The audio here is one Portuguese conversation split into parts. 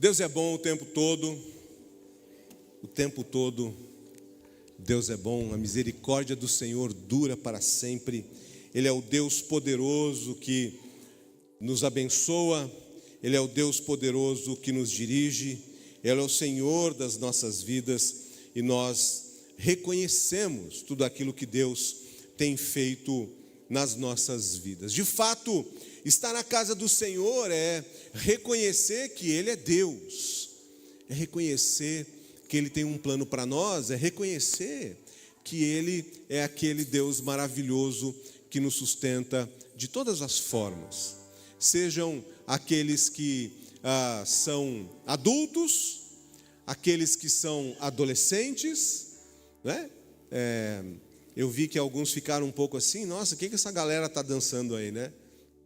Deus é bom o tempo todo Deus é bom, a misericórdia do Senhor dura para sempre. Ele é o Deus poderoso que nos abençoa, Ele é o Deus poderoso que nos dirige, Ele é o Senhor das nossas vidas e nós reconhecemos tudo aquilo que Deus tem feito nas nossas vidas. De fato, estar na casa do Senhor é reconhecer que Ele é Deus, é reconhecer que Ele tem um plano para nós, é reconhecer que Ele é aquele Deus maravilhoso que nos sustenta de todas as formas. Sejam aqueles que são adultos, aqueles que são adolescentes, né? Eu vi que alguns ficaram um pouco assim, nossa, o que essa galera está dançando aí, né?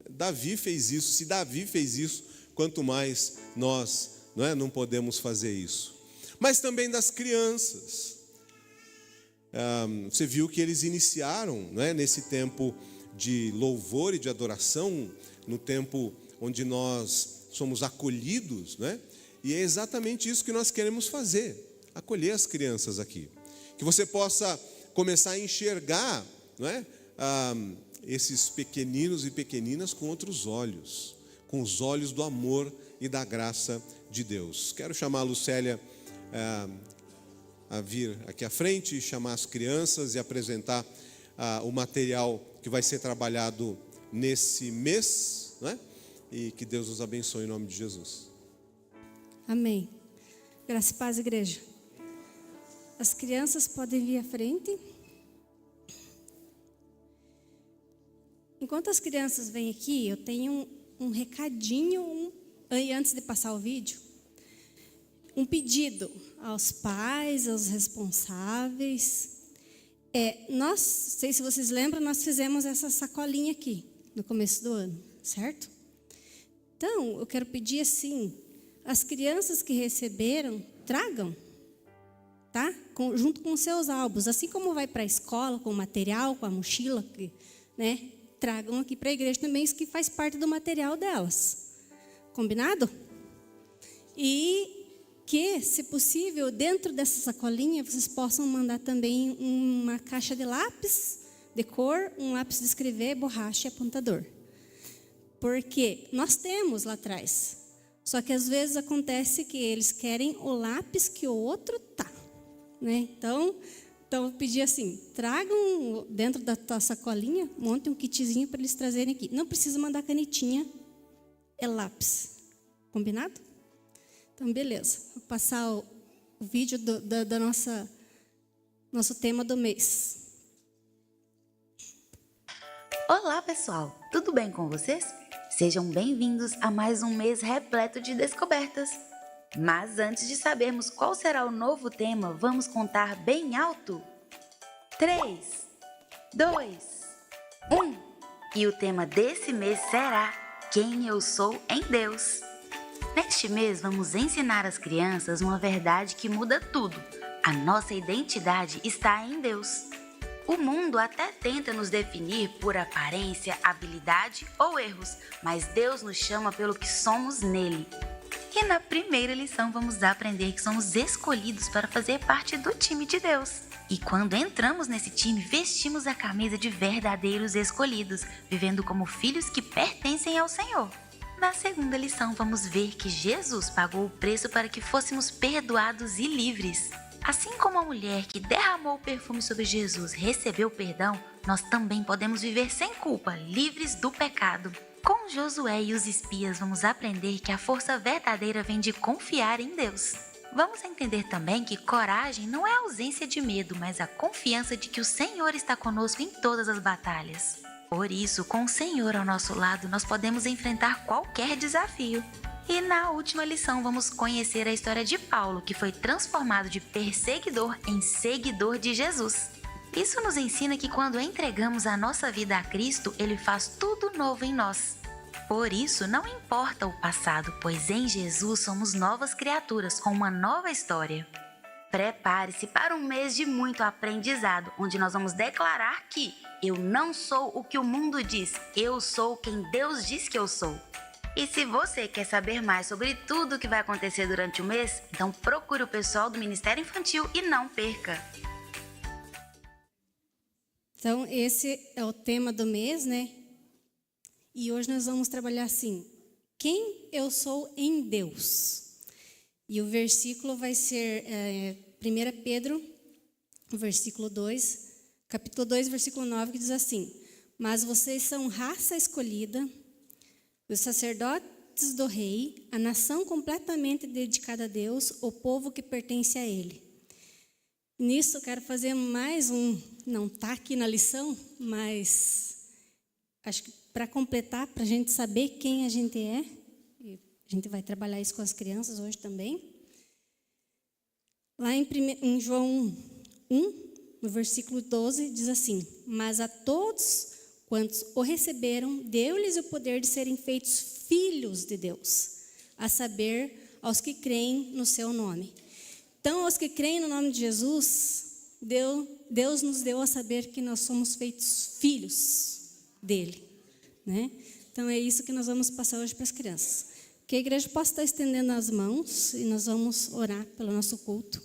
Davi fez isso, se Davi fez isso, quanto mais nós, não podemos fazer isso. Mas também das crianças. Você viu que eles iniciaram, nesse tempo de louvor e de adoração, no tempo onde nós somos acolhidos, e é exatamente isso que nós queremos fazer, acolher as crianças aqui. Que você possa começar a enxergar, esses pequeninos e pequeninas com outros olhos, com os olhos do amor e da graça de Deus. Quero chamar a Lucélia a vir aqui à frente, chamar as crianças e apresentar o material que vai ser trabalhado nesse mês, e que Deus nos abençoe em nome de Jesus. Amém. Graça e paz, igreja. As crianças podem vir à frente. Enquanto as crianças vêm aqui, eu tenho um recadinho antes de passar o vídeo. Um pedido aos pais, aos responsáveis. Não sei se vocês lembram, nós fizemos essa sacolinha aqui no começo do ano, certo? Então, eu quero pedir assim, as crianças que receberam, tragam, tá? Junto com seus álbuns, assim como vai para a escola com o material, com a mochila, tragam aqui para a igreja também, isso que faz parte do material delas. Combinado? E que, se possível, dentro dessa sacolinha, vocês possam mandar também uma caixa de lápis de cor, um lápis de escrever, borracha e apontador. Porque nós temos lá atrás. Só que às vezes acontece que eles querem o lápis que o outro tá. Então eu pedi assim, tragam dentro da tua sacolinha, montem um kitzinho para eles trazerem aqui. Não precisa mandar canetinha, é lápis. Combinado? Então, beleza. Vou passar o vídeo da nosso tema do mês. Olá, pessoal. Tudo bem com vocês? Sejam bem-vindos a mais um mês repleto de descobertas. Mas antes de sabermos qual será o novo tema, vamos contar bem alto. 3, 2, 1. E o tema desse mês será Quem eu sou em Deus. Neste mês, vamos ensinar às crianças uma verdade que muda tudo. A nossa identidade está em Deus. O mundo até tenta nos definir por aparência, habilidade ou erros, mas Deus nos chama pelo que somos nele. E na primeira lição vamos aprender que somos escolhidos para fazer parte do time de Deus. E quando entramos nesse time, vestimos a camisa de verdadeiros escolhidos, vivendo como filhos que pertencem ao Senhor. Na segunda lição, vamos ver que Jesus pagou o preço para que fôssemos perdoados e livres. Assim como a mulher que derramou o perfume sobre Jesus recebeu perdão, nós também podemos viver sem culpa, livres do pecado. Com Josué e os espias, vamos aprender que a força verdadeira vem de confiar em Deus. Vamos entender também que coragem não é a ausência de medo, mas a confiança de que o Senhor está conosco em todas as batalhas. Por isso, com o Senhor ao nosso lado, nós podemos enfrentar qualquer desafio. E na última lição, vamos conhecer a história de Paulo, que foi transformado de perseguidor em seguidor de Jesus. Isso nos ensina que quando entregamos a nossa vida a Cristo, Ele faz tudo novo em nós. Por isso, não importa o passado, pois em Jesus somos novas criaturas com uma nova história. Prepare-se para um mês de muito aprendizado, onde nós vamos declarar que eu não sou o que o mundo diz, eu sou quem Deus diz que eu sou. E se você quer saber mais sobre tudo o que vai acontecer durante o mês, então procure o pessoal do Ministério Infantil e não perca! Então, esse é o tema do mês, né? E hoje nós vamos trabalhar assim: quem eu sou em Deus. E o versículo vai ser 1 Pedro, versículo 2, capítulo 2, versículo 9, que diz assim: mas vocês são raça escolhida, os sacerdotes do rei, a nação completamente dedicada a Deus, o povo que pertence a Ele. Nisso eu quero fazer mais não está aqui na lição, mas acho que para completar, para a gente saber quem a gente é, e a gente vai trabalhar isso com as crianças hoje também. Lá em João 1, no versículo 12, diz assim: mas a todos quantos o receberam, deu-lhes o poder de serem feitos filhos de Deus, a saber, aos que creem no seu nome. Então, aos que creem no nome de Jesus, Deus nos deu a saber que nós somos feitos filhos dele, né? Então, é isso que nós vamos passar hoje para as crianças. Que a igreja possa estar estendendo as mãos e nós vamos orar pelo nosso culto.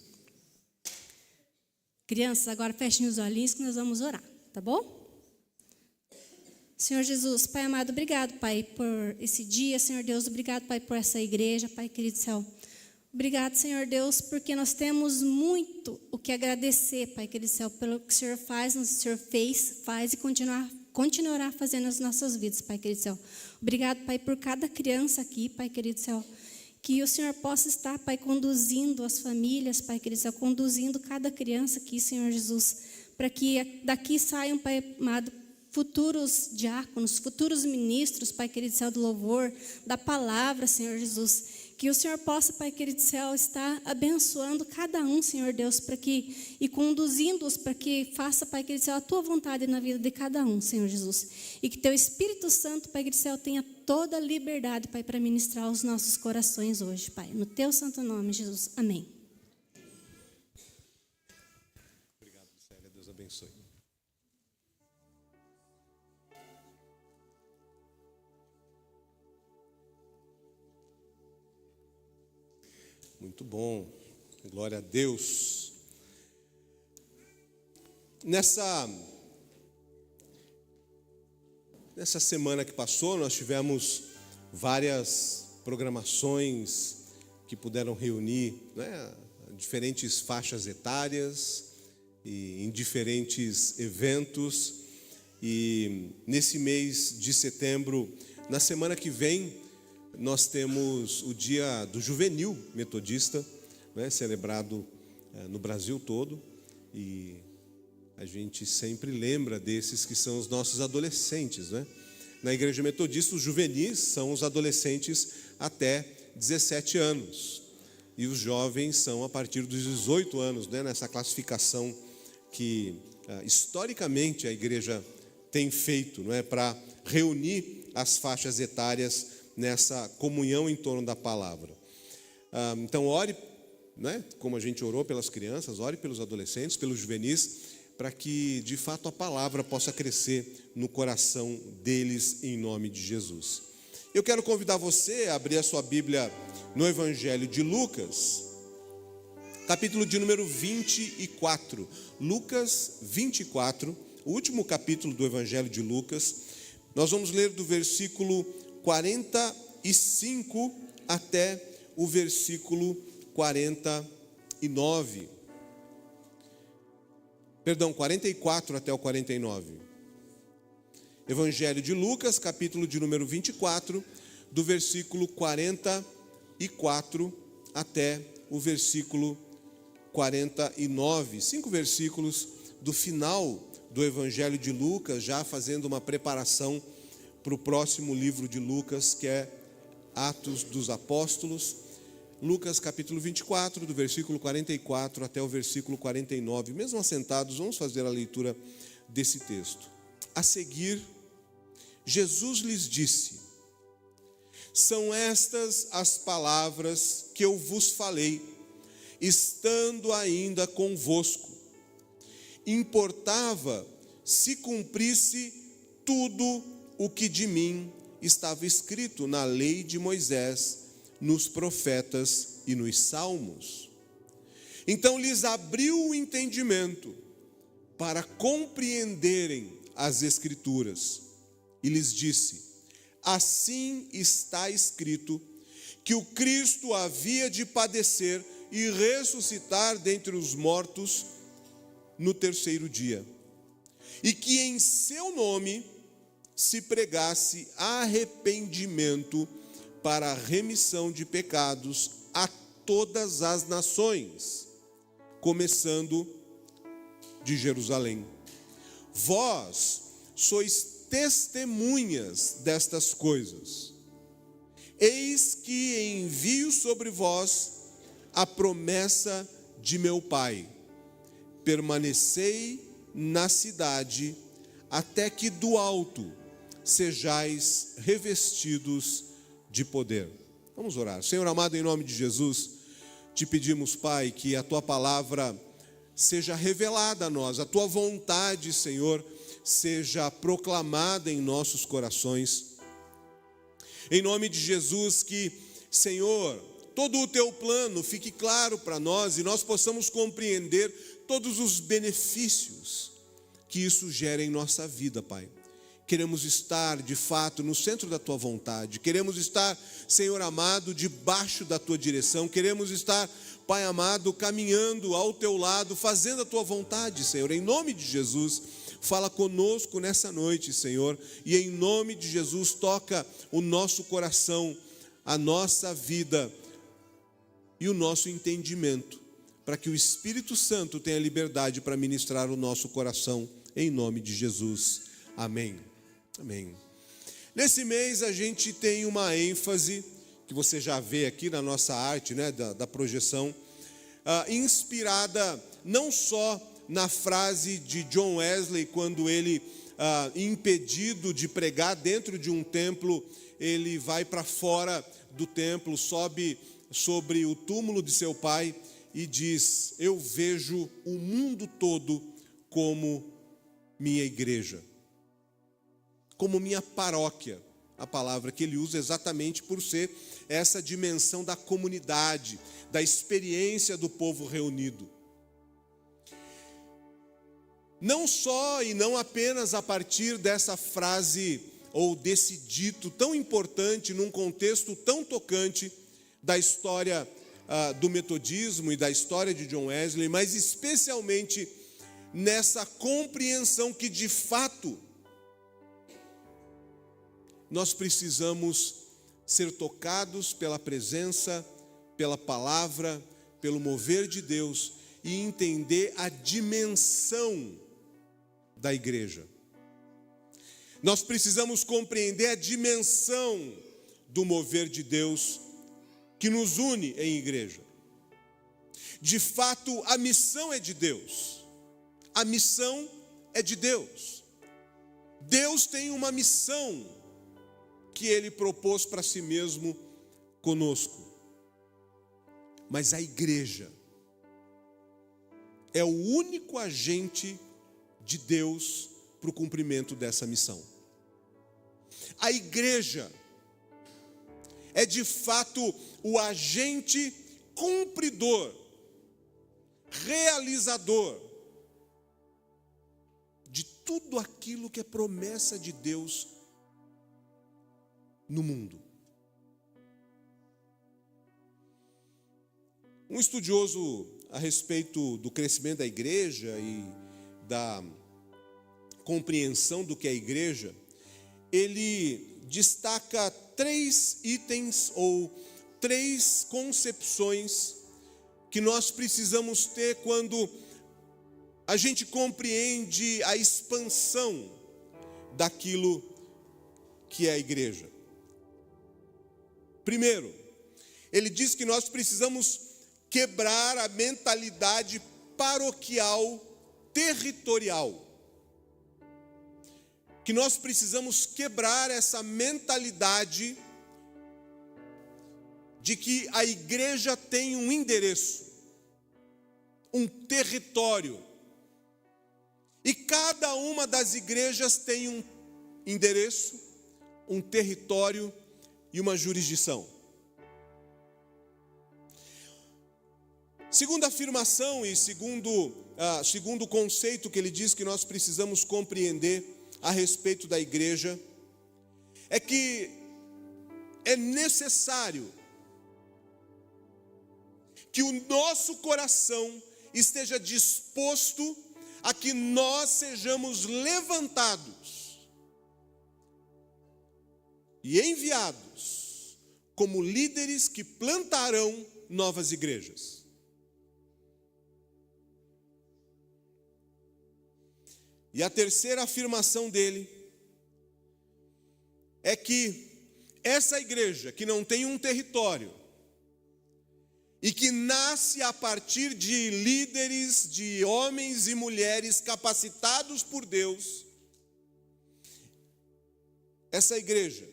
Crianças, agora fechem os olhinhos que nós vamos orar, tá bom? Senhor Jesus, Pai amado, obrigado, Pai, por esse dia, Senhor Deus, obrigado, Pai, por essa igreja, Pai querido do céu. Obrigado, Senhor Deus, porque nós temos muito o que agradecer, Pai querido do céu, pelo que o Senhor faz, o Senhor faz e continuará fazendo nas nossas vidas, Pai querido do céu. Obrigado, Pai, por cada criança aqui, Pai querido do céu. Que o Senhor possa estar, Pai, conduzindo as famílias, Pai querido do céu, conduzindo cada criança aqui, Senhor Jesus, para que daqui saiam, Pai amado, futuros diáconos, futuros ministros, Pai querido do céu, do louvor, da palavra, Senhor Jesus. Que o Senhor possa, Pai querido do céu, estar abençoando cada um, Senhor Deus, e conduzindo-os para que faça, Pai querido do céu, a Tua vontade na vida de cada um, Senhor Jesus. E que Teu Espírito Santo, Pai querido do céu, tenha toda a liberdade, Pai, para ministrar os nossos corações hoje, Pai. No Teu santo nome, Jesus. Amém. Obrigado, Célia. Deus abençoe. Muito bom, glória a Deus. Nessa semana que passou, nós tivemos várias programações que puderam reunir, né, diferentes faixas etárias e em diferentes eventos. E nesse mês de setembro, na semana que vem, nós temos o Dia do Juvenil Metodista, né, celebrado no Brasil todo, e a gente sempre lembra desses que são os nossos adolescentes, né? Na Igreja Metodista, os juvenis são os adolescentes até 17 anos, e os jovens são a partir dos 18 anos, né, nessa classificação que historicamente a Igreja tem feito, não é, para reunir as faixas etárias nessa comunhão em torno da palavra. Então ore, né, como a gente orou pelas crianças, ore pelos adolescentes, pelos juvenis, para que de fato a palavra possa crescer no coração deles em nome de Jesus. Eu quero convidar você a abrir a sua Bíblia no Evangelho de Lucas, capítulo de número 24. Lucas 24, o último capítulo do Evangelho de Lucas. Nós vamos ler do versículo 45 até o versículo 49. Perdão, 44 até o 49. Evangelho de Lucas, capítulo de número 24, do versículo 44 até o versículo 49. 5 versículos do final do Evangelho de Lucas, já fazendo uma preparação para o próximo livro de Lucas, que é Atos dos Apóstolos. Lucas capítulo 24, do versículo 44 até o versículo 49. Mesmo assentados, vamos fazer a leitura desse texto. A seguir, Jesus lhes disse: são estas as palavras que eu vos falei, estando ainda convosco. Importava se cumprisse tudo o que de mim estava escrito na lei de Moisés, nos profetas e nos salmos. Então lhes abriu o entendimento para compreenderem as Escrituras e lhes disse: assim está escrito que o Cristo havia de padecer e ressuscitar dentre os mortos no terceiro dia, e que em seu nome se pregasse arrependimento para a remissão de pecados a todas as nações, começando de Jerusalém. Vós sois testemunhas destas coisas. Eis que envio sobre vós a promessa de meu Pai. Permanecei na cidade, até que do alto sejais revestidos de poder. Vamos orar. Senhor amado, em nome de Jesus, te pedimos, Pai, que a tua palavra seja revelada a nós, a tua vontade, Senhor, seja proclamada em nossos corações. Em nome de Jesus, que, Senhor, todo o teu plano fique claro para nós e nós possamos compreender todos os benefícios que isso gera em nossa vida, Pai. Queremos estar, de fato, no centro da tua vontade. Queremos estar, Senhor amado, debaixo da tua direção. Queremos estar, Pai amado, caminhando ao teu lado, fazendo a tua vontade, Senhor. Em nome de Jesus, fala conosco nessa noite, Senhor. E em nome de Jesus, toca o nosso coração, a nossa vida e o nosso entendimento, para que o Espírito Santo tenha liberdade para ministrar o nosso coração. Em nome de Jesus. Amém. Amém. Nesse mês a gente tem uma ênfase, que você já vê aqui na nossa arte, né, da projeção, inspirada não só na frase de John Wesley, quando ele, impedido de pregar dentro de um templo, ele vai para fora do templo, sobe sobre o túmulo de seu pai e diz: eu vejo o mundo todo como minha igreja, como minha paróquia, a palavra que ele usa exatamente por ser essa dimensão da comunidade, da experiência do povo reunido. Não só e não apenas a partir dessa frase ou desse dito tão importante, num contexto tão tocante da história do metodismo e da história de John Wesley, mas especialmente nessa compreensão que de fato nós precisamos ser tocados pela presença, pela palavra, pelo mover de Deus e entender a dimensão da igreja. Nós precisamos compreender a dimensão do mover de Deus que nos une em igreja. De fato, a missão é de Deus. A missão é de Deus. Deus tem uma missão que Ele propôs para si mesmo conosco. Mas a igreja é o único agente de Deus para o cumprimento dessa missão. A igreja é de fato o agente cumpridor, realizador de tudo aquilo que é promessa de Deus no mundo. Um estudioso a respeito do crescimento da igreja e da compreensão do que é a igreja, ele destaca 3 itens ou 3 concepções que nós precisamos ter quando a gente compreende a expansão daquilo que é a igreja. Primeiro, ele diz que nós precisamos quebrar a mentalidade paroquial, territorial. Que nós precisamos quebrar essa mentalidade de que a igreja tem um endereço, um território. E cada uma das igrejas tem um endereço, um território e uma jurisdição. Segunda afirmação e segundo conceito que ele diz que nós precisamos compreender a respeito da igreja, é que é necessário que o nosso coração esteja disposto a que nós sejamos levantados e enviados como líderes que plantarão novas igrejas. E a terceira afirmação dele é que essa igreja que não tem um território e que nasce a partir de líderes, de homens e mulheres capacitados por Deus, essa igreja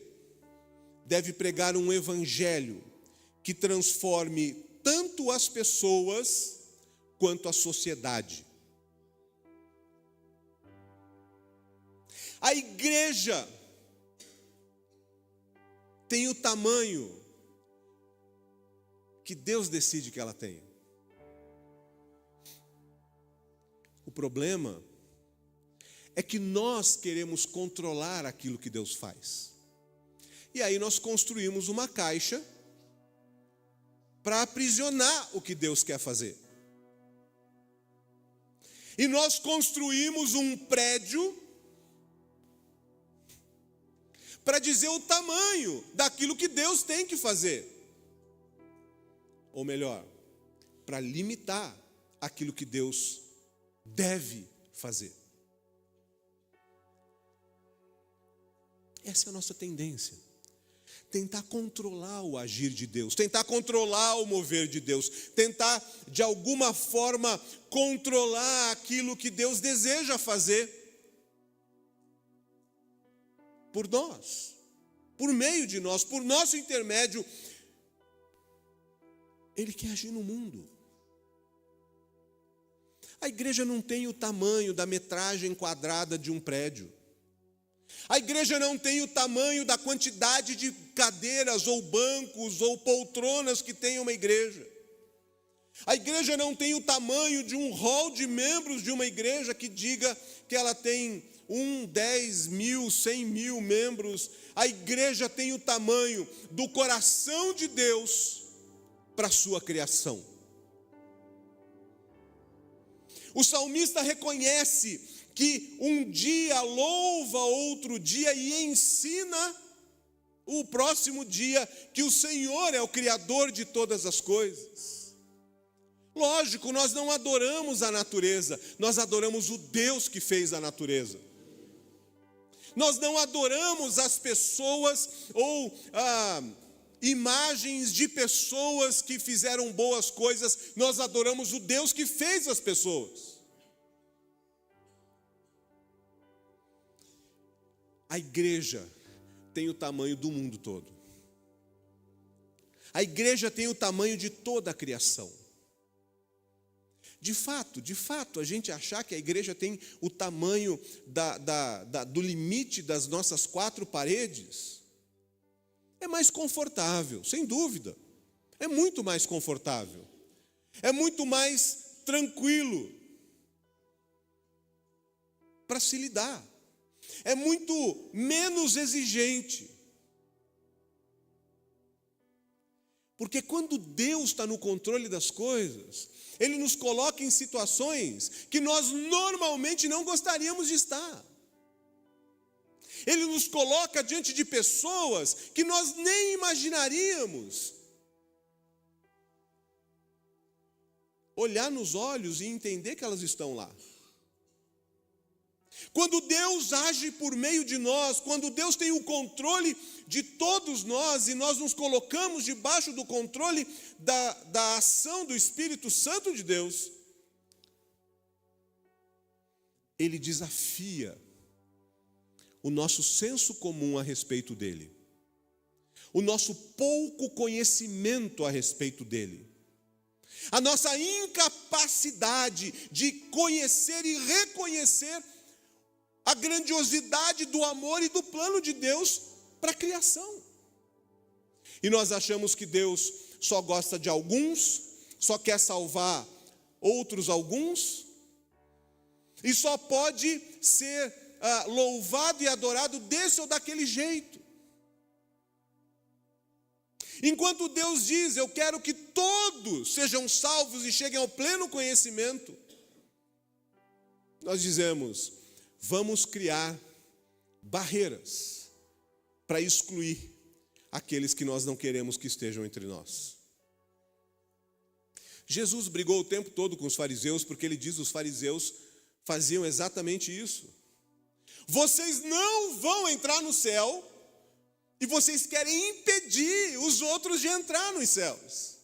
deve pregar um evangelho que transforme tanto as pessoas quanto a sociedade. A igreja tem o tamanho que Deus decide que ela tenha. O problema é que nós queremos controlar aquilo que Deus faz. E aí nós construímos uma caixa para aprisionar o que Deus quer fazer. E nós construímos um prédio para dizer o tamanho daquilo que Deus tem que fazer. Ou melhor, para limitar aquilo que Deus deve fazer. Essa é a nossa tendência. Tentar controlar o agir de Deus, tentar controlar o mover de Deus, tentar de alguma forma controlar aquilo que Deus deseja fazer por nós, por meio de nós, por nosso intermédio. Ele quer agir no mundo. A igreja não tem o tamanho da metragem quadrada de um prédio. A igreja não tem o tamanho da quantidade de cadeiras ou bancos ou poltronas que tem uma igreja. A igreja não tem o tamanho de um hall de membros de uma igreja que diga que ela tem 10 mil, 100 mil membros. A igreja tem o tamanho do coração de Deus para a sua criação. O salmista reconhece que um dia louva outro dia e ensina o próximo dia que o Senhor é o Criador de todas as coisas. Lógico, nós não adoramos a natureza, nós adoramos o Deus que fez a natureza. Nós não adoramos as pessoas ou imagens de pessoas que fizeram boas coisas, nós adoramos o Deus que fez as pessoas. A igreja tem o tamanho do mundo todo. A igreja tem o tamanho de toda a criação. De fato, a gente achar que a igreja tem o tamanho do limite das nossas quatro paredes, é mais confortável, sem dúvida. É muito mais confortável. É muito mais tranquilo para se lidar. É muito menos exigente. Porque quando Deus está no controle das coisas, Ele nos coloca em situações que nós normalmente não gostaríamos de estar. Ele nos coloca diante de pessoas que nós nem imaginaríamos olhar nos olhos e entender que elas estão lá. Quando Deus age por meio de nós, quando Deus tem o controle de todos nós e nós nos colocamos debaixo do controle da ação do Espírito Santo de Deus, Ele desafia o nosso senso comum a respeito dele, o nosso pouco conhecimento a respeito dele, a nossa incapacidade de conhecer e reconhecer a grandiosidade do amor e do plano de Deus para a criação. E nós achamos que Deus só gosta de alguns, só quer salvar outros alguns, e só pode ser louvado e adorado desse ou daquele jeito. Enquanto Deus diz, eu quero que todos sejam salvos e cheguem ao pleno conhecimento, nós dizemos, vamos criar barreiras para excluir aqueles que nós não queremos que estejam entre nós. Jesus brigou o tempo todo com os fariseus, porque ele diz que os fariseus faziam exatamente isso. Vocês não vão entrar no céu e vocês querem impedir os outros de entrar nos céus.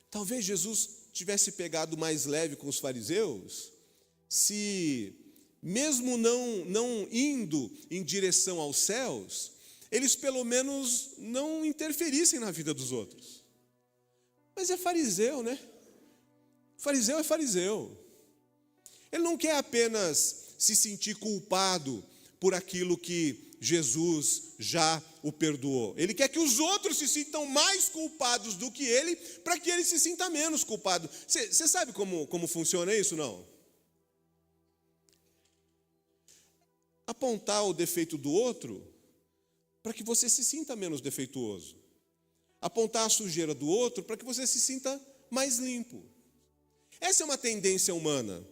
Talvez Jesus tivesse pegado mais leve com os fariseus, se mesmo não indo em direção aos céus, eles pelo menos não interferissem na vida dos outros. Mas é fariseu, né? Fariseu é fariseu. Ele não quer apenas se sentir culpado por aquilo que Jesus já o perdoou. Ele quer que os outros se sintam mais culpados do que ele, para que ele se sinta menos culpado. Você sabe como funciona isso, não? Apontar o defeito do outro para que você se sinta menos defeituoso. Apontar a sujeira do outro para que você se sinta mais limpo. Essa é uma tendência humana.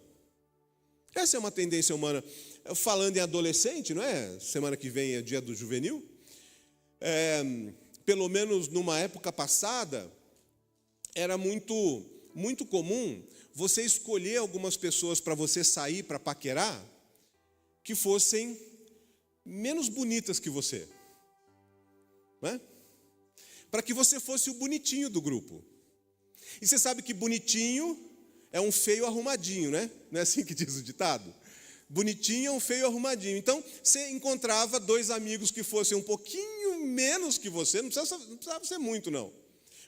Essa é uma tendência humana. Falando em adolescente, não é? Semana que vem é dia do juvenil. Pelo menos numa época passada, era muito comum você escolher algumas pessoas para você sair, para paquerar, que fossem menos bonitas que você. Não é? Para que você fosse o bonitinho do grupo. E você sabe que bonitinho é um feio arrumadinho, né? Não é assim que diz o ditado? Bonitinho é um feio arrumadinho. Então, você encontrava dois amigos que fossem um pouquinho menos que você, não precisava ser muito, não.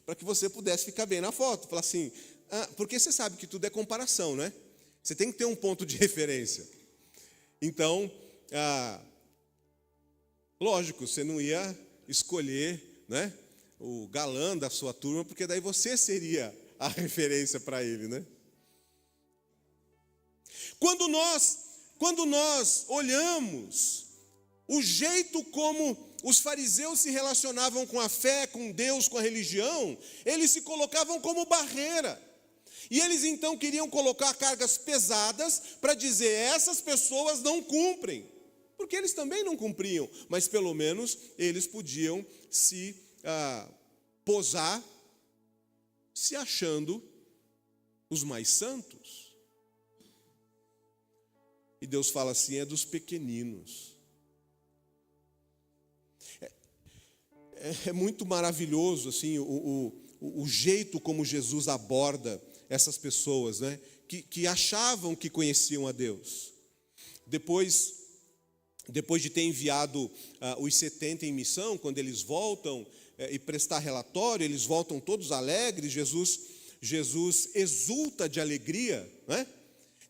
Para que você pudesse ficar bem na foto. Falar assim, porque você sabe que tudo é comparação, né? Você tem que ter um ponto de referência. Então, lógico, você não ia escolher, né, o galã da sua turma, porque daí você seria a referência para ele, né? Quando nós olhamos o jeito como os fariseus se relacionavam com a fé, com Deus, com a religião, eles se colocavam como barreira. E eles então queriam colocar cargas pesadas para dizer, essas pessoas não cumprem. Porque eles também não cumpriam, mas pelo menos eles podiam se posar, se achando os mais santos. E Deus fala assim, é dos pequeninos. É muito maravilhoso assim, o jeito como Jesus aborda essas pessoas, né, que achavam que conheciam a Deus. Depois de ter enviado os 70 em missão, quando eles voltam e prestar relatório, eles voltam todos alegres, Jesus exulta de alegria, né?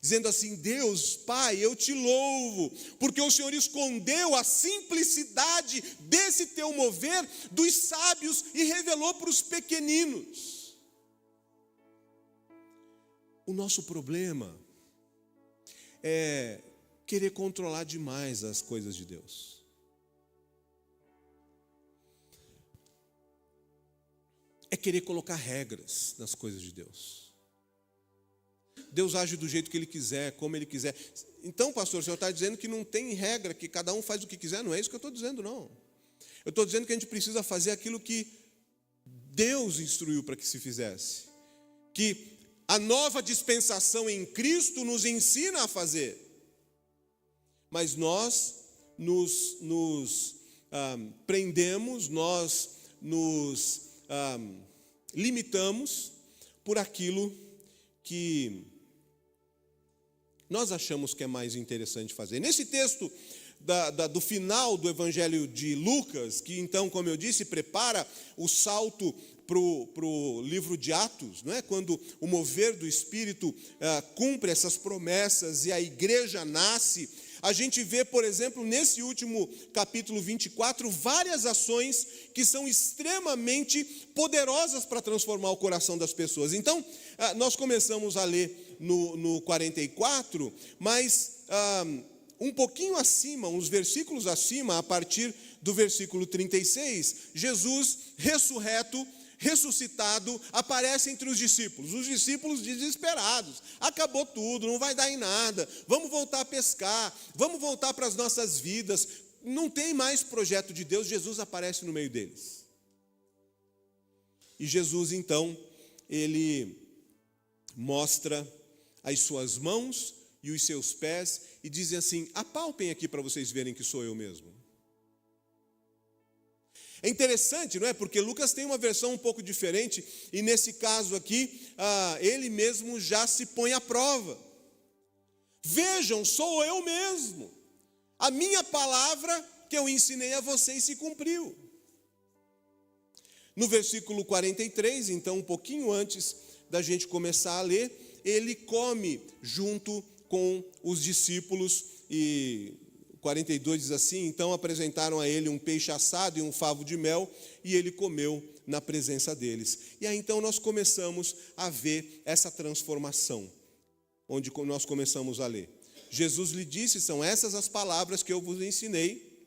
Dizendo assim, Deus, Pai, eu te louvo, porque o Senhor escondeu a simplicidade desse teu mover dos sábios e revelou para os pequeninos. O nosso problema é querer controlar demais as coisas de Deus. É querer colocar regras nas coisas de Deus. Deus age do jeito que Ele quiser, como Ele quiser. Então, pastor, o senhor está dizendo que não tem regra, que cada um faz o que quiser? Não é isso que eu estou dizendo, não. Eu estou dizendo que a gente precisa fazer aquilo que Deus instruiu para que se fizesse. Que a nova dispensação em Cristo nos ensina a fazer. Mas nós nos prendemos, nós nos limitamos por aquilo que nós achamos que é mais interessante fazer. Nesse texto do final do Evangelho de Lucas, que então, como eu disse, prepara o salto para o livro de Atos, não é? Quando o mover do Espírito cumpre essas promessas e a igreja nasce, A gente vê, por exemplo, nesse último capítulo 24, várias ações que são extremamente poderosas para transformar o coração das pessoas. Então, nós começamos a ler no 44, mas um pouquinho acima, uns versículos acima, a partir do versículo 36, Jesus ressuscitado, aparece entre os discípulos desesperados, acabou tudo, não vai dar em nada, vamos voltar a pescar, vamos voltar para as nossas vidas, não tem mais projeto de Deus. Jesus aparece no meio deles, e Jesus então, ele mostra as suas mãos e os seus pés, e dizem assim: apalpem aqui para vocês verem que sou eu mesmo. É interessante, não é? Porque Lucas tem uma versão um pouco diferente, e nesse caso aqui, ele mesmo já se põe à prova. Vejam, sou eu mesmo. A minha palavra que eu ensinei a vocês se cumpriu. No versículo 43, então um pouquinho antes da gente começar a ler, ele come junto com os discípulos, e 42 diz assim: então apresentaram a ele um peixe assado e um favo de mel, e ele comeu na presença deles. E aí então nós começamos a ver essa transformação, onde nós começamos a ler. Jesus lhe disse: são essas as palavras que eu vos ensinei,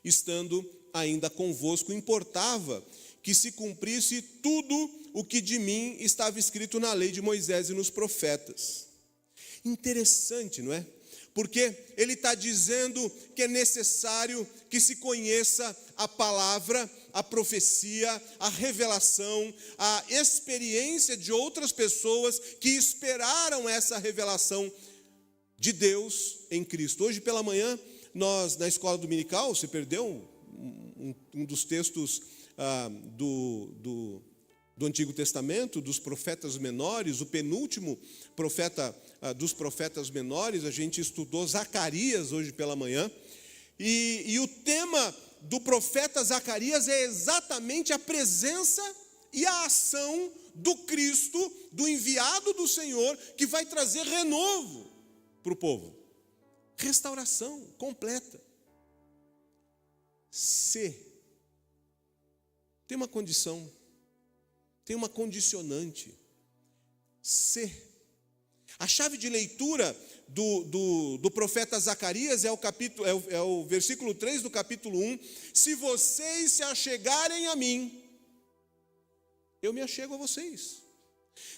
estando ainda convosco. Importava que se cumprisse tudo o que de mim estava escrito na lei de Moisés e nos profetas. Interessante, não é? Porque ele está dizendo que é necessário que se conheça a palavra, a profecia, a revelação, a experiência de outras pessoas que esperaram essa revelação de Deus em Cristo. Hoje pela manhã, nós na escola dominical, você perdeu um dos textos do Antigo Testamento, dos profetas menores, o penúltimo profeta dos profetas menores. A gente estudou Zacarias hoje pela manhã, e o tema do profeta Zacarias é exatamente a presença e a ação do Cristo, do enviado do Senhor, que vai trazer renovo para o povo, restauração completa. Tem uma condição, tem uma condicionante. A chave de leitura do profeta Zacarias é o versículo 3 do capítulo 1. Se vocês se achegarem a mim, eu me achego a vocês.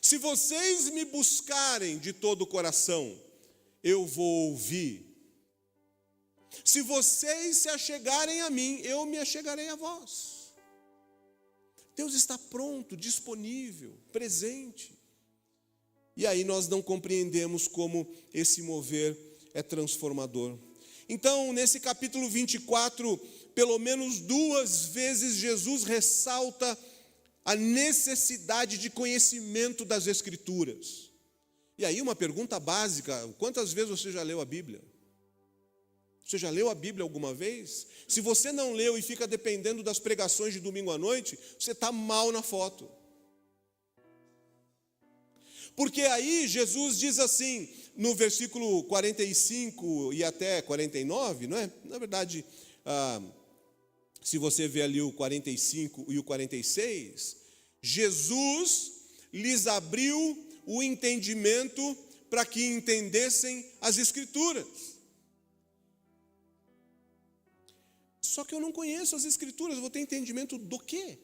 Se vocês me buscarem de todo o coração, eu vou ouvir. Se vocês se achegarem a mim, eu me achegarei a vós. Deus está pronto, disponível, presente. E aí nós não compreendemos como esse mover é transformador. Então, nesse capítulo 24, pelo menos 2 vezes Jesus ressalta a necessidade de conhecimento das Escrituras. E aí uma pergunta básica: quantas vezes você já leu a Bíblia? Você já leu a Bíblia alguma vez? Se você não leu e fica dependendo das pregações de domingo à noite, você está mal na foto. Porque aí Jesus diz assim, no versículo 45 e até 49, não é? Na verdade, se você vê ali o 45 e o 46, Jesus lhes abriu o entendimento para que entendessem as Escrituras. Só que eu não conheço as Escrituras, eu vou ter entendimento do quê?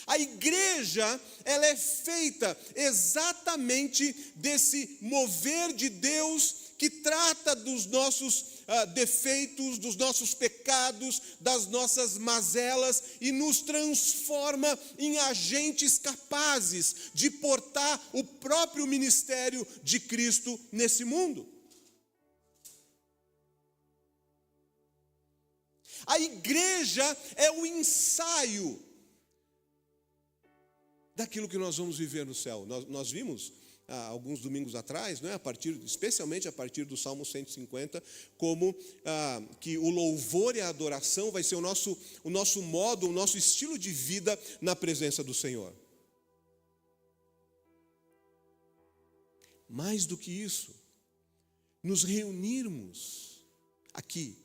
A igreja, ela é feita exatamente desse mover de Deus que trata dos nossos defeitos, dos nossos pecados, das nossas mazelas e nos transforma em agentes capazes de portar o próprio ministério de Cristo nesse mundo. A igreja é o ensaio daquilo que nós vamos viver no céu. Nós vimos alguns domingos atrás, né, especialmente a partir do Salmo 150, como que o louvor e a adoração vai ser o nosso modo, o nosso estilo de vida na presença do Senhor. Mais do que isso, nos reunirmos aqui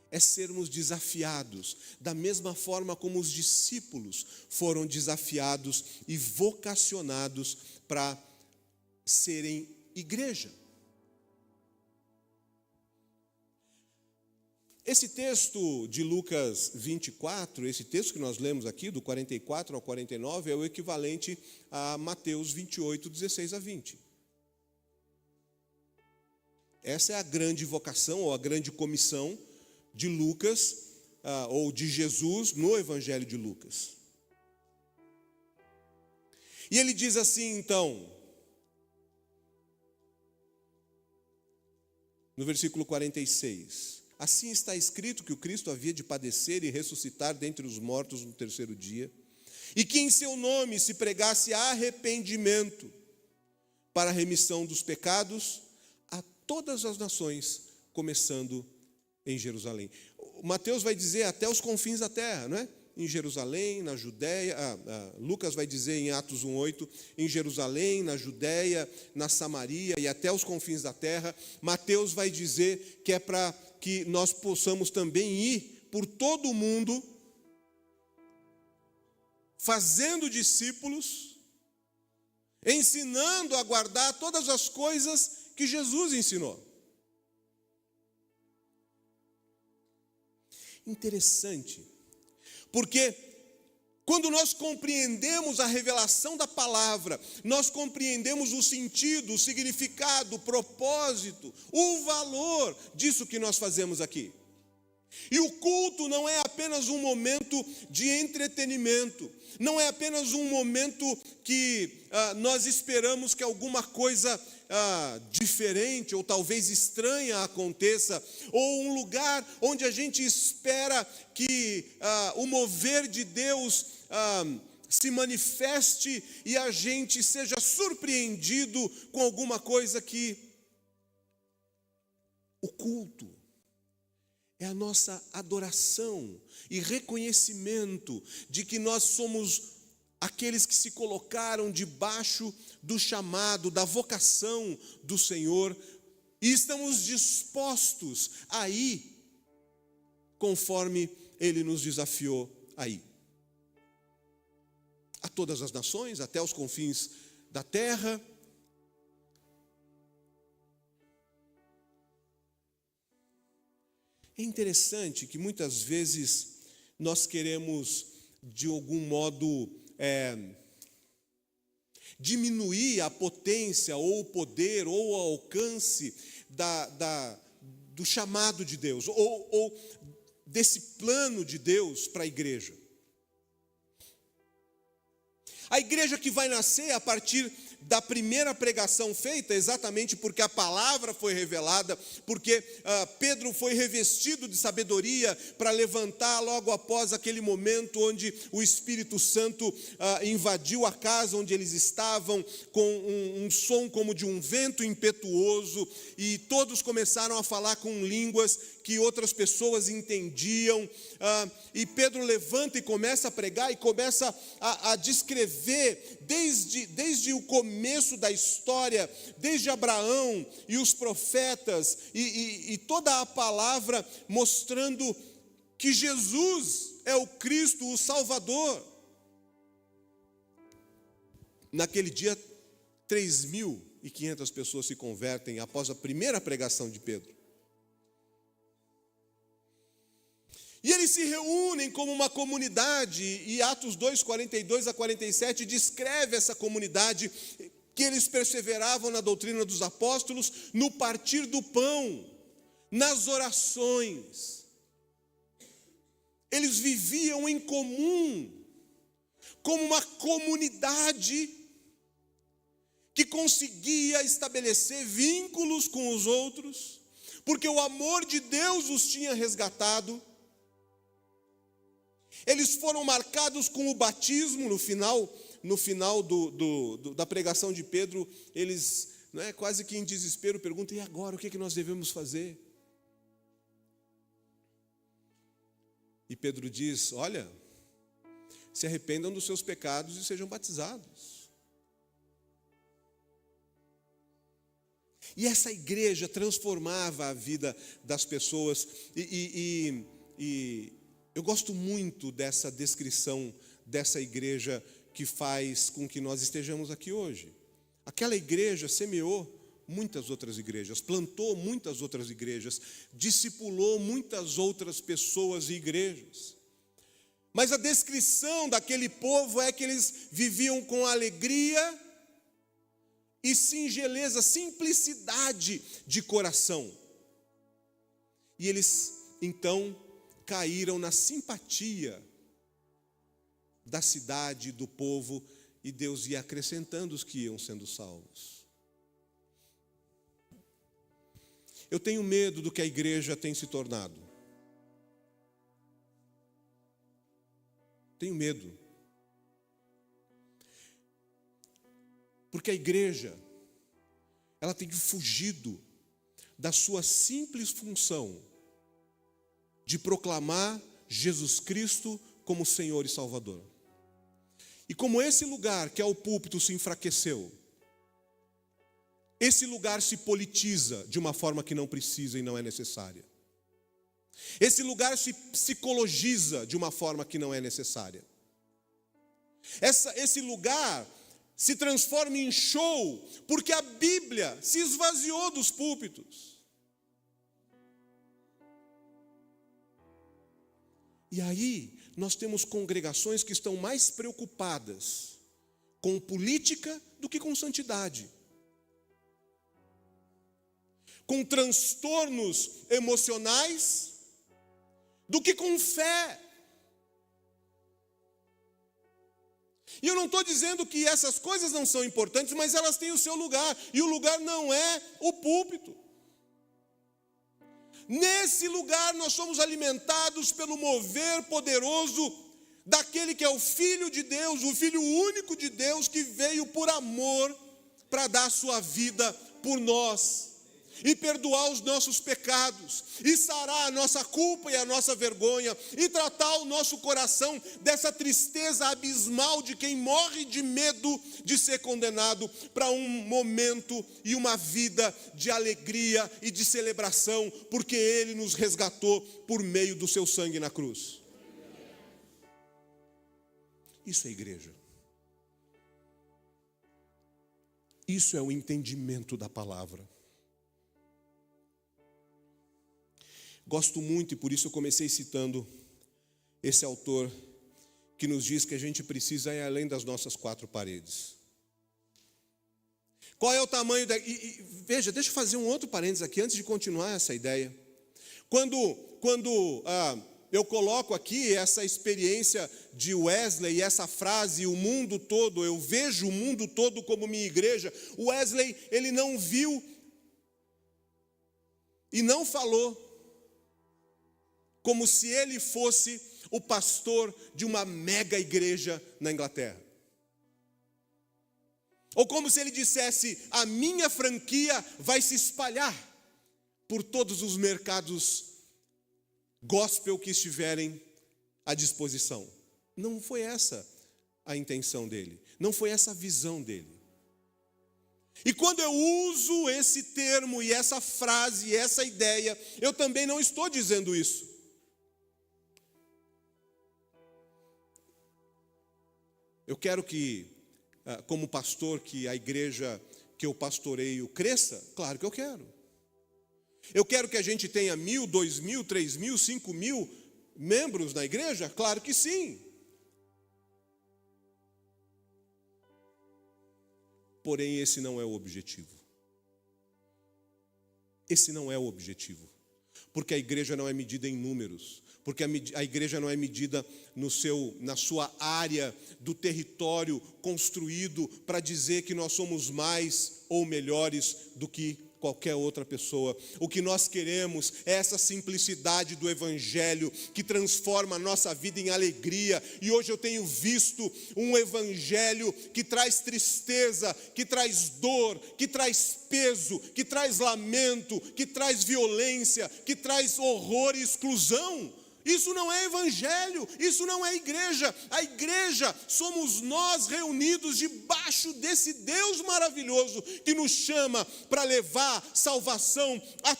é sermos desafiados, da mesma forma como os discípulos foram desafiados e vocacionados para serem igreja. Esse texto de Lucas 24, esse texto que nós lemos aqui, do 44 ao 49, é o equivalente a Mateus 28, 16 a 20. Essa é a grande vocação, ou a grande comissão de Lucas, ou de Jesus no Evangelho de Lucas. E ele diz assim, então, no versículo 46... Assim está escrito que o Cristo havia de padecer e ressuscitar dentre os mortos no terceiro dia, e que em seu nome se pregasse arrependimento para a remissão dos pecados a todas as nações, começando em Jerusalém. Mateus vai dizer até os confins da terra, não é? Em Jerusalém, na Judéia, Lucas vai dizer em Atos 1:8, em Jerusalém, na Judéia, na Samaria e até os confins da terra. Mateus vai dizer que é para que nós possamos também ir por todo o mundo, fazendo discípulos, ensinando a guardar todas as coisas que Jesus ensinou. Interessante, porque quando nós compreendemos a revelação da palavra, nós compreendemos o sentido, o significado, o propósito, o valor disso que nós fazemos aqui. E o culto não é apenas um momento de entretenimento, não é apenas um momento que nós esperamos que alguma coisa diferente ou talvez estranha aconteça, ou um lugar onde a gente espera que o mover de Deus se manifeste e a gente seja surpreendido com alguma coisa que... O culto é a nossa adoração e reconhecimento de que nós somos aqueles que se colocaram debaixo do chamado, da vocação do Senhor, e estamos dispostos a ir conforme Ele nos desafiou a ir. A todas as nações, até os confins da terra. É interessante que muitas vezes nós queremos, de algum modo, diminuir a potência, ou o poder, ou o alcance do chamado de Deus, ou desse plano de Deus para a igreja. A igreja que vai nascer a partir da primeira pregação feita, exatamente porque a palavra foi revelada, porque Pedro foi revestido de sabedoria para levantar logo após aquele momento onde o Espírito Santo invadiu a casa onde eles estavam, com um som como de um vento impetuoso, e todos começaram a falar com línguas que outras pessoas entendiam, e Pedro levanta e começa a pregar, e começa a descrever desde o começo da história, desde Abraão e os profetas, e toda a palavra mostrando que Jesus é o Cristo, o Salvador. Naquele dia, 3.500 pessoas se convertem após a primeira pregação de Pedro. E eles se reúnem como uma comunidade, e Atos 2, 42 a 47 descreve essa comunidade, que eles perseveravam na doutrina dos apóstolos, no partir do pão, nas orações. Eles viviam em comum, como uma comunidade que conseguia estabelecer vínculos com os outros, porque o amor de Deus os tinha resgatado. Eles foram marcados com o batismo. No final da pregação de Pedro, eles, quase que em desespero, perguntam: e agora, o que é que nós devemos fazer? E Pedro diz: olha, se arrependam dos seus pecados e sejam batizados. E essa igreja transformava a vida das pessoas. E eu gosto muito dessa descrição dessa igreja que faz com que nós estejamos aqui hoje. Aquela igreja semeou muitas outras igrejas, plantou muitas outras igrejas, discipulou muitas outras pessoas e igrejas. Mas a descrição daquele povo é que eles viviam com alegria e singeleza, simplicidade de coração. E eles, então, caíram na simpatia da cidade, do povo, e Deus ia acrescentando os que iam sendo salvos. Eu tenho medo do que a igreja tem se tornado. Tenho medo. Porque a igreja, ela tem fugido da sua simples função de proclamar Jesus Cristo como Senhor e Salvador. E como esse lugar, que é o púlpito, se enfraqueceu, esse lugar se politiza de uma forma que não precisa e não é necessária. Esse lugar se psicologiza de uma forma que não é necessária. Esse lugar se transforma em show, porque a Bíblia se esvaziou dos púlpitos. E aí, nós temos congregações que estão mais preocupadas com política do que com santidade. Com transtornos emocionais do que com fé. E eu não estou dizendo que essas coisas não são importantes, mas elas têm o seu lugar, e o lugar não é o púlpito. Nesse lugar nós somos alimentados pelo mover poderoso daquele que é o Filho de Deus, o Filho único de Deus, que veio por amor para dar a sua vida por nós e perdoar os nossos pecados, e sarar a nossa culpa e a nossa vergonha, e tratar o nosso coração dessa tristeza abismal de quem morre de medo de ser condenado, para um momento e uma vida de alegria e de celebração, porque Ele nos resgatou por meio do seu sangue na cruz. Isso é igreja. Isso é o entendimento da palavra. Gosto muito, e por isso eu comecei citando esse autor, que nos diz que a gente precisa ir além das nossas quatro paredes. Qual é o tamanho da... Veja, deixa eu fazer um outro parênteses aqui, antes de continuar essa ideia. Quando eu coloco aqui essa experiência de Wesley, e essa frase, o mundo todo, eu vejo o mundo todo como minha igreja. O Wesley, ele não viu e não falou como se ele fosse o pastor de uma mega igreja na Inglaterra. Ou como se ele dissesse: a minha franquia vai se espalhar por todos os mercados gospel que estiverem à disposição. Não foi essa a intenção dele, não foi essa a visão dele. E quando eu uso esse termo e essa frase e essa ideia, eu também não estou dizendo isso. Eu quero que, como pastor, que a igreja que eu pastoreio cresça. Claro que eu quero. Eu quero que a gente tenha 1.000, 2.000, 3.000, 5.000 membros na igreja. Claro que sim. Porém, esse não é o objetivo. Esse não é o objetivo. Porque a igreja não é medida em números. Porque a igreja não é medida na sua área do território construído para dizer que nós somos mais ou melhores do que qualquer outra pessoa. O que nós queremos é essa simplicidade do evangelho que transforma a nossa vida em alegria. E hoje eu tenho visto um evangelho que traz tristeza, que traz dor, que traz peso, que traz lamento, que traz violência, que traz horror e exclusão. Isso não é evangelho, isso não é igreja. A igreja somos nós reunidos debaixo desse Deus maravilhoso que nos chama para levar salvação a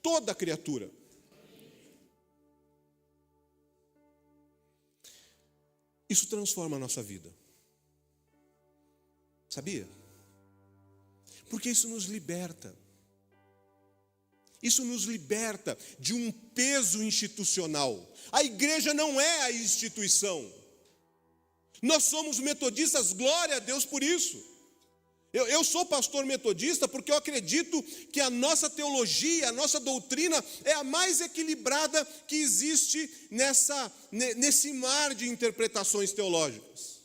toda criatura. Isso transforma a nossa vida. Sabia? Porque isso nos liberta. Isso nos liberta de um peso institucional. A igreja não é a instituição. Nós somos metodistas, glória a Deus por isso. Eu sou pastor metodista porque eu acredito que a nossa teologia, a nossa doutrina é a mais equilibrada que existe nesse mar de interpretações teológicas.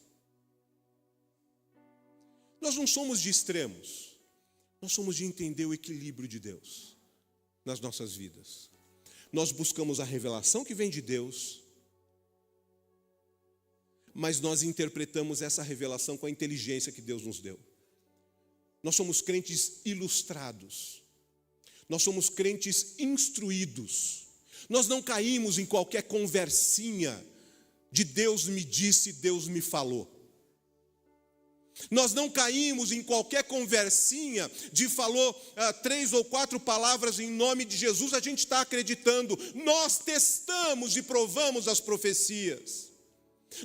Nós não somos de extremos, nós somos de entender o equilíbrio de Deus nas nossas vidas. Nós buscamos a revelação que vem de Deus, mas nós interpretamos essa revelação com a inteligência que Deus nos deu. Nós somos crentes ilustrados, nós somos crentes instruídos, nós não caímos em qualquer conversinha de Deus me disse, Deus me falou. Nós não caímos em qualquer conversinha de falou 3 ou 4 palavras em nome de Jesus, a gente está acreditando. Nós testamos e provamos as profecias.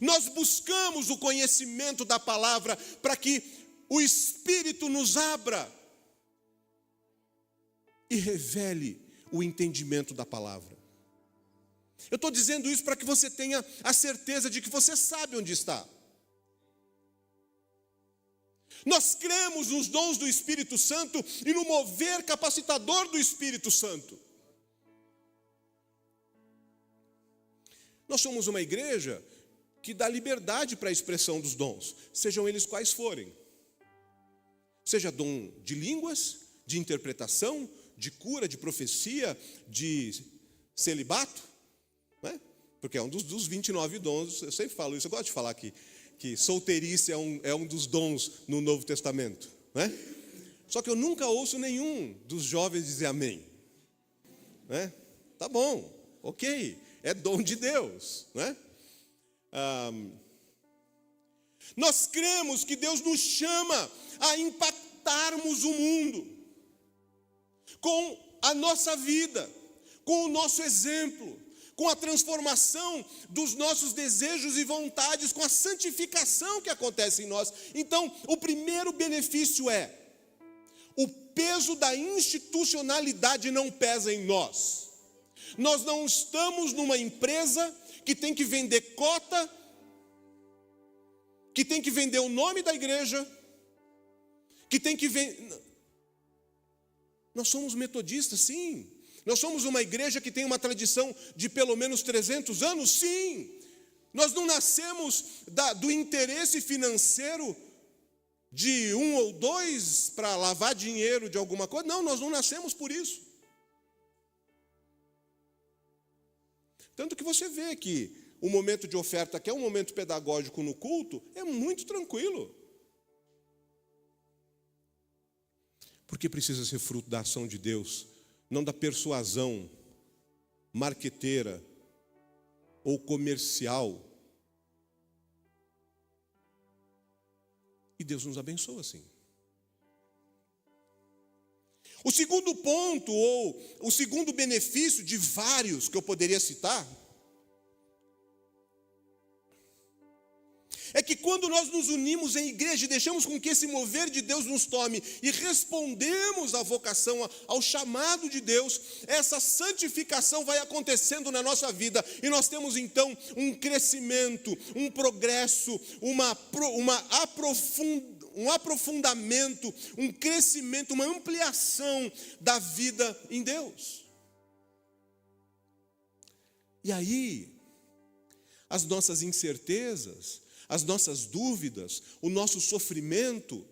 Nós buscamos o conhecimento da palavra para que o Espírito nos abra e revele o entendimento da palavra. Eu estou dizendo isso para que você tenha a certeza de que você sabe onde está. Nós cremos nos dons do Espírito Santo e no mover capacitador do Espírito Santo. Nós somos uma igreja que dá liberdade para a expressão dos dons, sejam eles quais forem. Seja dom de línguas, de interpretação, de cura, de profecia, de celibato, né? Porque é um dos 29 dons, eu sempre falo isso, eu gosto de falar que solteirice é um dos dons no Novo Testamento, né? Só que eu nunca ouço nenhum dos jovens dizer amém, né? Tá bom, ok, é dom de Deus, né? Nós cremos que Deus nos chama a impactarmos o mundo com a nossa vida, com o nosso exemplo, com a transformação dos nossos desejos e vontades, com a santificação que acontece em nós. Então, o primeiro benefício é: o peso da institucionalidade não pesa em nós. Nós não estamos numa empresa que tem que vender cota, que tem que vender o nome da igreja, que tem que vender... Nós somos metodistas, sim. Nós somos uma igreja que tem uma tradição de pelo menos 300 anos, sim. Nós não nascemos do interesse financeiro de 1 ou 2 para lavar dinheiro de alguma coisa. Não, nós não nascemos por isso. Tanto que você vê que o momento de oferta, que é um momento pedagógico no culto, é muito tranquilo. Porque precisa ser fruto da ação de Deus, não da persuasão marqueteira ou comercial. E Deus nos abençoa assim. O segundo ponto, ou o segundo benefício de vários que eu poderia citar, é que quando nós nos unimos em igreja e deixamos com que esse mover de Deus nos tome e respondemos à vocação, ao chamado de Deus, essa santificação vai acontecendo na nossa vida e nós temos então um crescimento, um progresso, um aprofundamento, um crescimento, uma ampliação da vida em Deus. E aí, as nossas incertezas, as nossas dúvidas, o nosso sofrimento,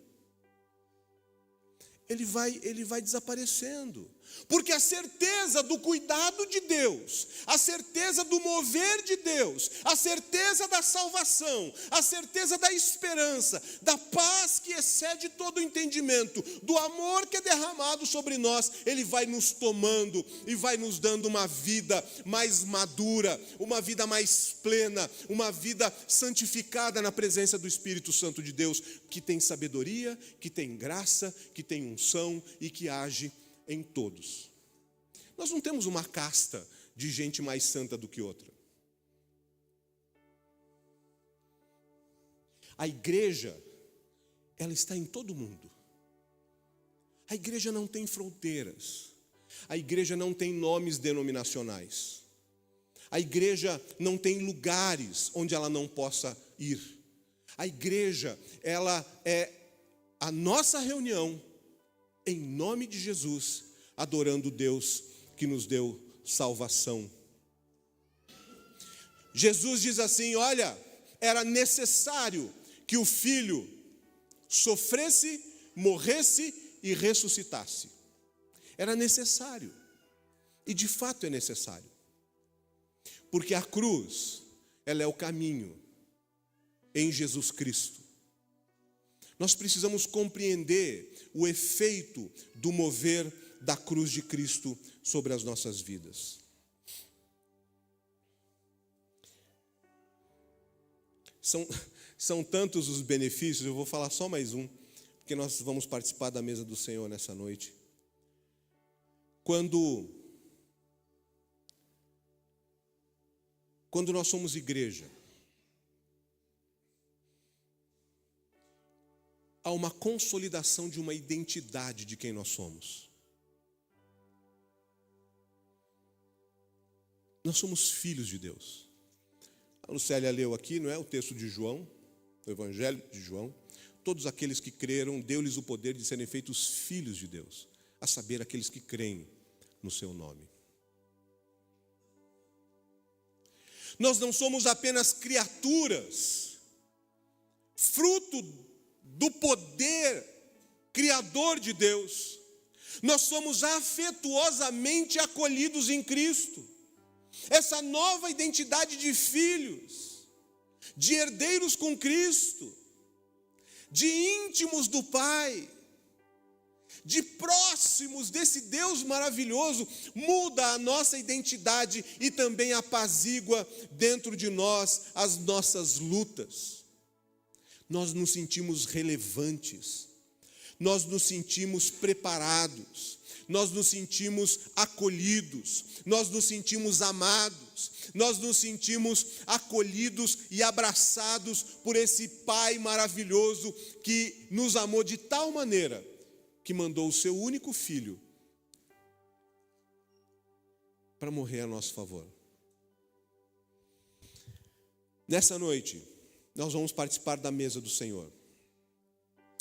ele vai desaparecendo. Porque a certeza do cuidado de Deus, a certeza do mover de Deus, a certeza da salvação, a certeza da esperança, da paz que excede todo o entendimento, do amor que é derramado sobre nós, Ele vai nos tomando e vai nos dando uma vida mais madura, uma vida mais plena, uma vida santificada na presença do Espírito Santo de Deus, que tem sabedoria, que tem graça, que tem unção e que age em todos. Nós não temos uma casta de gente mais santa do que outra. A igreja, ela está em todo mundo. A igreja não tem fronteiras. A igreja não tem nomes denominacionais. A igreja não tem lugares onde ela não possa ir. A igreja, ela é a nossa reunião em nome de Jesus, adorando Deus que nos deu salvação. Jesus diz assim: olha, era necessário que o Filho sofresse, morresse e ressuscitasse. Era necessário. E de fato é necessário. Porque a cruz, ela é o caminho em Jesus Cristo. Nós precisamos compreender o efeito do mover da cruz de Cristo sobre as nossas vidas. São tantos os benefícios, eu vou falar só mais um, porque nós vamos participar da mesa do Senhor nessa noite. Quando nós somos igreja, há uma consolidação de uma identidade de quem nós somos. Nós somos filhos de Deus. A Lucélia leu aqui, não é? O texto de João, o Evangelho de João. Todos aqueles que creram, deu-lhes o poder de serem feitos filhos de Deus, a saber, aqueles que creem no seu nome. Nós não somos apenas criaturas, fruto do poder criador de Deus. Nós somos afetuosamente acolhidos em Cristo. Essa nova identidade de filhos, de herdeiros com Cristo, de íntimos do Pai, de próximos desse Deus maravilhoso, muda a nossa identidade e também apazigua dentro de nós as nossas lutas. Nós nos sentimos relevantes, nós nos sentimos preparados, nós nos sentimos acolhidos, nós nos sentimos amados, nós nos sentimos acolhidos e abraçados por esse Pai maravilhoso que nos amou de tal maneira que mandou o seu único filho para morrer a nosso favor. Nessa noite, nós vamos participar da mesa do Senhor.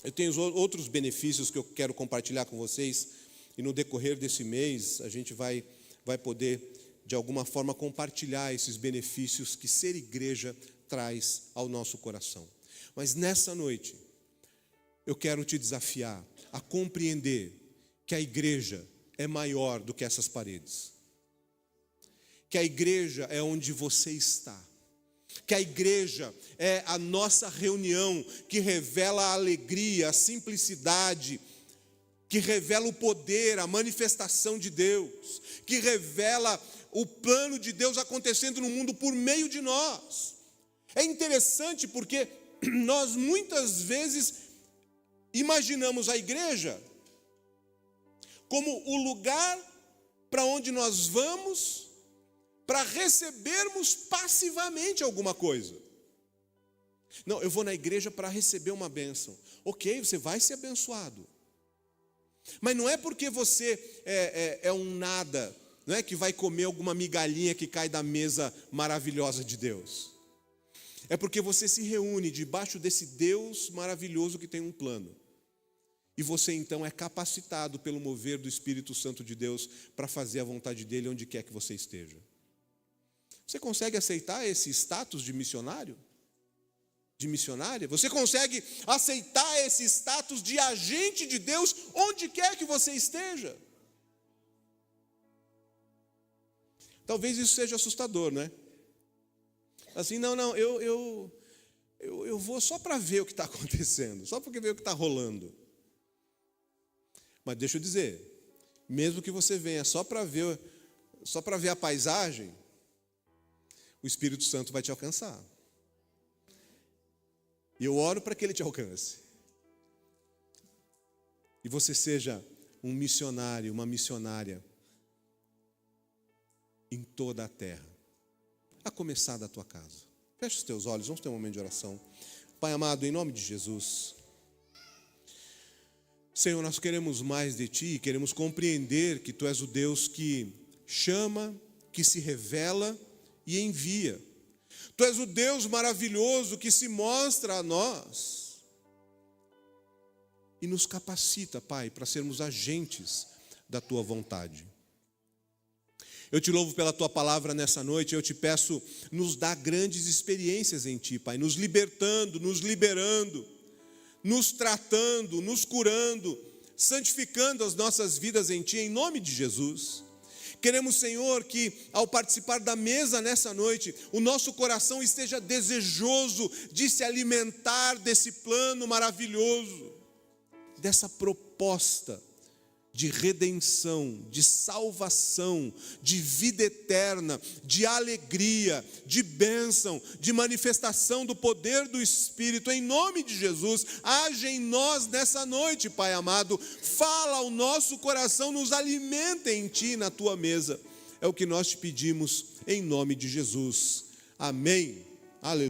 Eu tenho outros benefícios que eu quero compartilhar com vocês, e no decorrer desse mês a gente vai poder, de alguma forma, compartilhar esses benefícios que ser igreja traz ao nosso coração. Mas nessa noite, eu quero te desafiar a compreender que a igreja é maior do que essas paredes. Que a igreja é onde você está. Que a igreja é a nossa reunião que revela a alegria, a simplicidade, que revela o poder, a manifestação de Deus, que revela o plano de Deus acontecendo no mundo por meio de nós. É interessante porque nós muitas vezes imaginamos a igreja como o lugar para onde nós vamos para recebermos passivamente alguma coisa. Não, eu vou na igreja para receber uma bênção. Ok, você vai ser abençoado. Mas não é porque você é um nada, não é que vai comer alguma migalhinha que cai da mesa maravilhosa de Deus. É porque você se reúne debaixo desse Deus maravilhoso que tem um plano. E você então é capacitado pelo mover do Espírito Santo de Deus para fazer a vontade dele onde quer que você esteja. Você consegue aceitar esse status de missionário? De missionária? Você consegue aceitar esse status de agente de Deus onde quer que você esteja? Talvez isso seja assustador, né? Assim, não, eu vou só para ver o que está acontecendo, só para ver o que está rolando. Mas deixa eu dizer, mesmo que você venha só para ver a paisagem, o Espírito Santo vai te alcançar. E eu oro para que Ele te alcance. E você seja um missionário, uma missionária em toda a terra, a começar da tua casa. Feche os teus olhos, vamos ter um momento de oração. Pai amado, em nome de Jesus, Senhor, nós queremos mais de Ti, queremos compreender que Tu és o Deus que chama, que se revela e envia. Tu és o Deus maravilhoso que se mostra a nós e nos capacita, Pai, para sermos agentes da Tua vontade. Eu te louvo pela Tua palavra nessa noite, eu te peço, nos dá grandes experiências em Ti, Pai, nos libertando, nos liberando, nos tratando, nos curando, santificando as nossas vidas em Ti, em nome de Jesus. Queremos, Senhor, que ao participar da mesa nessa noite, o nosso coração esteja desejoso de se alimentar desse plano maravilhoso, dessa proposta de redenção, de salvação, de vida eterna, de alegria, de bênção, de manifestação do poder do Espírito. Em nome de Jesus, age em nós nessa noite, Pai amado. Fala ao nosso coração, nos alimenta em Ti, na Tua mesa. É o que nós te pedimos em nome de Jesus. Amém. Aleluia.